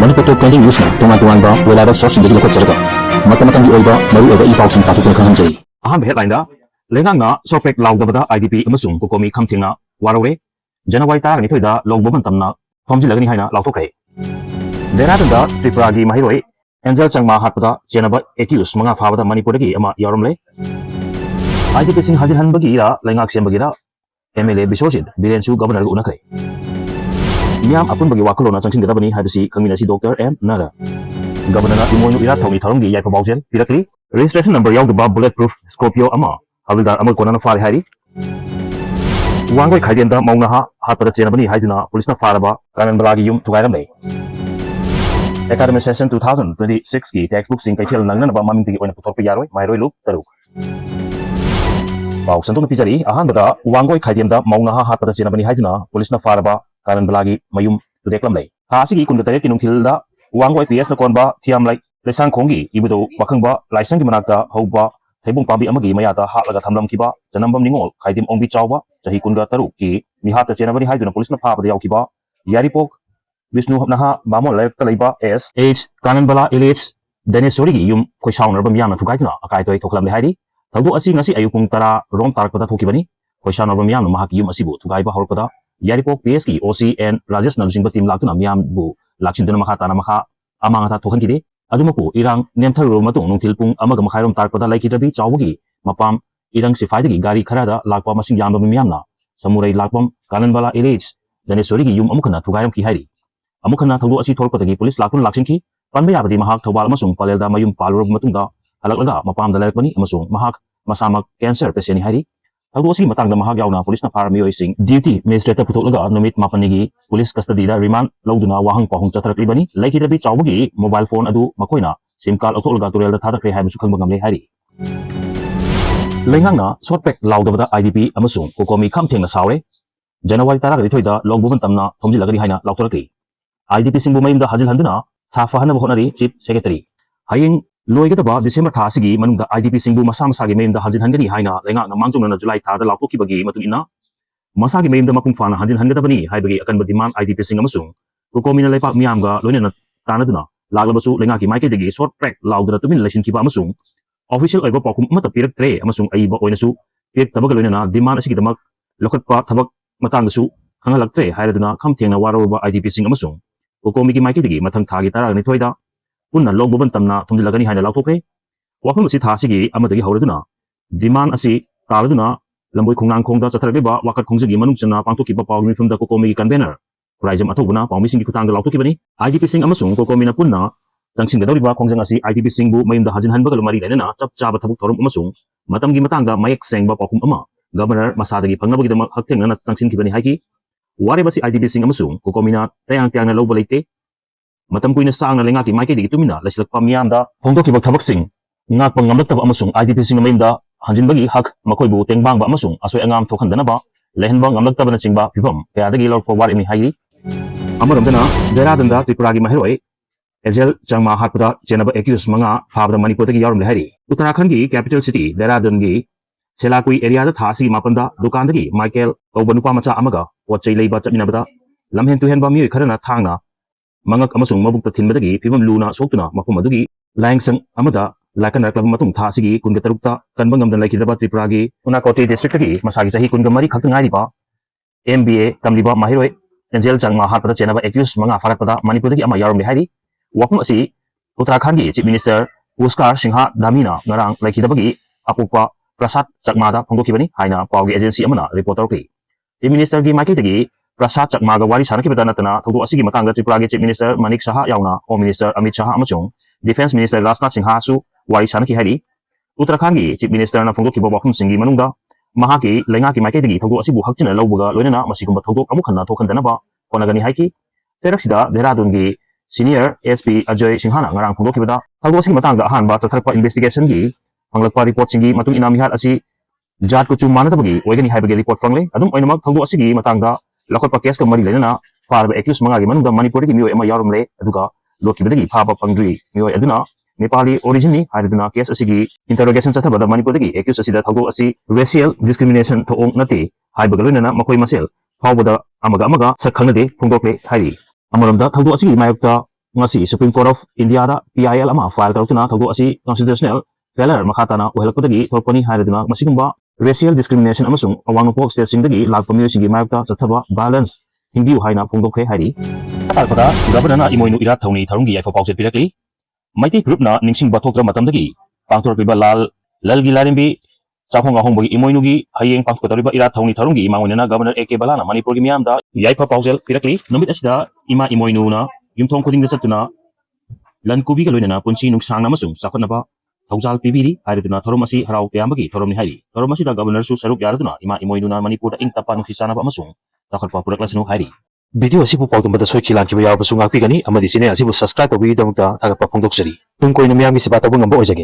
MANIPUR Top 20 News na tungan-tungan ba wala ba source hindi ko tsarga mata-matang di oiba maru oiba ipaw sing tatukon kanjay aham headline da lengang na sopek laudabada IDP amasung COCOMI khamthengna warore January tarang ni thoida logboban tamna thomjilagani haina lauthokre Dehradun da Tripura gi mahiroi Angel changma hatpada chenaba accuse manga fabada MANIPUR dagi ama yaoramle IDP sing hajin hanbagi ira lengak sembagi da MLA Bisojid Birensu Governor gu unakre Miam apun bagi wakulona changsing data bani hadisi kangminasi Dr. M. Nara Governor na Emoinugi Governor yaifa paojel pirakli registration number yaw the bulletproof Scorpio ama havildar amal konana fari hari wangoi khaiden da mauna ha hatpada chena bani haiduna police na faraba kanan balagi yum thugairamle academic session 2026 ki textbook sing kaithel nangna ba maming tigi oina putorpe yaroi mairoi loop taruk Pau santung pijari ahan bada wangoi khaiden da mauna ha hatpada chena bani haiduna police na faraba kanan belagi mayum reklam lay ha sigi kun gatare kinung thilda wangoi PS na konba thiam lai lesang khongi ibudo wakhangba laisang gi manakta hoba theibung pambi amagi mayata halaga thamlam kiba janambam ningol khaidim ongbi chawba jahi kunga taru ki mihata chenabari haiduna police na phaba yaw kiba yaripok Vishnu hapnaha bamol lekta leiba SH kanan bala LH Danesori gi yum khoisaung narbam yamna thugaituna akai toy thoklam le haidi thaudu asi ngasi ayupung tara rom tarakpada thokibani khoisaung narbam yamna mahak yum asibu thugaiba horpada Yaripok PS ki OCN Rajesh Nalsingba team laktuna miyam bu laksiduna makha tana makha amanga ta thokan kide adumapu irang nemtharu matung nungthil pung amaga makhairom tarpada laikidabi chawgi mapam irang sifaidagi gari kharada lakpa masing yamba miyamna samurai lakpam kananbala LH Danesori gi yum amukana thugairam ki hairi amukana thodu asi thorpatagi police lakun laksinki panba yabadi mahak thobal amasung palelda mayum palurab matungda halaklaga mapam dalalakpani amasung mahak masamak cancer patient hairi Taudu asi matangda mahag yauna police na para miyoy sing duty administrator putulaga numit mapanigi police custody da remand lauduna wahang pahung chataraklibani laikidabi chawbagi mobile phone adu makoina sim card autolaga turel da thadakre haibu sukhang bangamle hari lengangna shortpack laudabada IDP amasung COCOMI khamthengna saure January taragari thoida logbuban tamna thomjilagari haina lautorakli IDP singbu mayimda hajil handuna safa hana honari chief secretary haying Loigadaba December thasigi manungda IDP singbu masa masagi mayimda hajin hangani haina lenga na mangjongna na July thada lautokibagi matungina masagi mayimda mapung fana hajin hangadabani haibagi akanba demand IDP sing amasung COCOMI na leipak miyamga loinena tanaduna laglabasu lenga ki maikidagi short track laudra tumin laisin kiba amasung official oiba pakum amata piraktre amasung aiba oinasu pirak tabaga loinena demand asigi damak lokatpa thabak matangdasu khangalaktre hairaduna khamthengna waroba IDP sing amasung COCOMI ki maikidagi mathang thagi taragani thoida Punna logboban tamna thomjilagani haina lautokre wafam asi thasigi amadagi hauraduna demand asi taladuna lamboi khongnang khongda chatharabeba wakat khongjagi manungchana pangtokiba pawmi phumda COCOMI convener raijam athobuna pawmi singi khutangda lautokibani IDP sing amasung COCOMI na punna tangsinga dawriba khongjang asi IDP singbu mayimda hajin hanbagal mari lenana chap chaba thabuk thorum amasung matamgi matangda mayek sengba pakum ama governor masadagi phangnabagi damak haktengna tangsinkibani haiki warebasi IDP sing amasung COCOMI na tayang lawba leite Matam kuina saang na lengaki maike digi tumina lasilak pamiyamda hongdokibag thabaksing ngakpang ngamlaktaba amasung IDP sing mayimda hanjinbagi hak makoibu tengbangba amasung asoy angam thokhandanaba lehenbang ngamlaktaba na singba phibam kayadagi lorpo war imni hairi amaromdana Dehradunda Tripuragi mahiroi Angel changma hatpada chenaba accuse manga phabda MANIPUR dagi yaoramle hairi Uttarakhand gi capital city Dehradun gi Selakui area da thasi mapanda dukan dagi Michael kaubanupa macha amaga pochei leiba chapminabada lamhen tuhenba miyoi kharana thangna Mangak amasung mabukta thinbadagi phibam luna soktuna mafum adugi langsang amada lakan raklab matung thasigi kunga tarukta kanbang ngamdan laikidaba Tripuragi Unakoti district gi masagi sahi kunga mari khakta ngariba MBA tamliba mahiroi Angel changma hatpada chenaba accuse manga farakpada MANIPUR dagi ama yaoramle hairi wafum asi Uttarakhand gi chief minister Pushkar Singha Damina ngarang laikidabagi apukpa Prasad Chakmada phongdokibani haina pawgi agency amana report tawkli chief minister gi maikidagi Prasad Chakmaga wari sanakibada natana thodu asigi matangda Tripuragi chief minister Manik Saha yauna home minister Amit Saha amachung defense minister Rajnath Singha su wari sanaki hairi Uttarakhand gi chief minister na phongdokiba wafum singi manungda mahaki lengaki maikidagi thodu asibu hakchina lawbuga loinana masigumba thodok amukhanna thokhandanaba konagani haiki teraksida Dehradun gi senior SP Ajay Singhana ngarang phongdokibada thodu asigi matangda ahanba chatharpa investigation gi panglakpa report singi matung ina mihat asi jat kuchu manadabagi oigani haibagi report fangle adum oinamak thodu asigi matangda Lakot pa case ka mari lenana farba accuse mangagi manungda MANIPUR dagi miyoy ama yaoramle aduga lokibadagi phaba pangdri miyoy aduna Nepali origin ni haiduna case asigi interrogation chathabada MANIPUR dagi accuse asida thogo asi racial discrimination thoong nati haibaga lenana makoi masel phawbada amaga sakhanade phongdokle hairi Amaramda thodo asigi mayokta ngasi Supreme Court of India da PIL ama file tarautuna thodu asi constitutional failure makhatana uhelakpadagi thorpani hairaduna masigumba racial discrimination amasung awangpok state singdagi lakpa miosingi mayakta chathaba balance hingbiu haina phongdokhe hairi talpada governor na imoinu ira thongni tharungi yaifa paojel pirakli maiti group na ningsing bathokra matamdagi pangthorpiba lalgi larimbi chahong ahongbagi imoinugi hayeng pangthoktoriba ira thongni tharungi mangonena governor AK balana manipur gi miyamda yaifa paojel pirakli namit asida ima imoinu na yumthong khuding da chatuna lankubi ga loinana punchi nungsang namasung sakhotnaba thawjal pibiri hairaduna thorom asi harau peyambagi thoromni hairi thorom asi da governor su saruk yaraduna ima imoinu na manipur da ingtapa nukhisana ba amasung takhotpa puraklasnu hairi video asibu pawtumba soikilan kiba yaw basu ngakpi gani amadi sine asibu subscribe tobi damukta thagapa phongdoksari tung koina miyam gi siba tabung ngamba ojage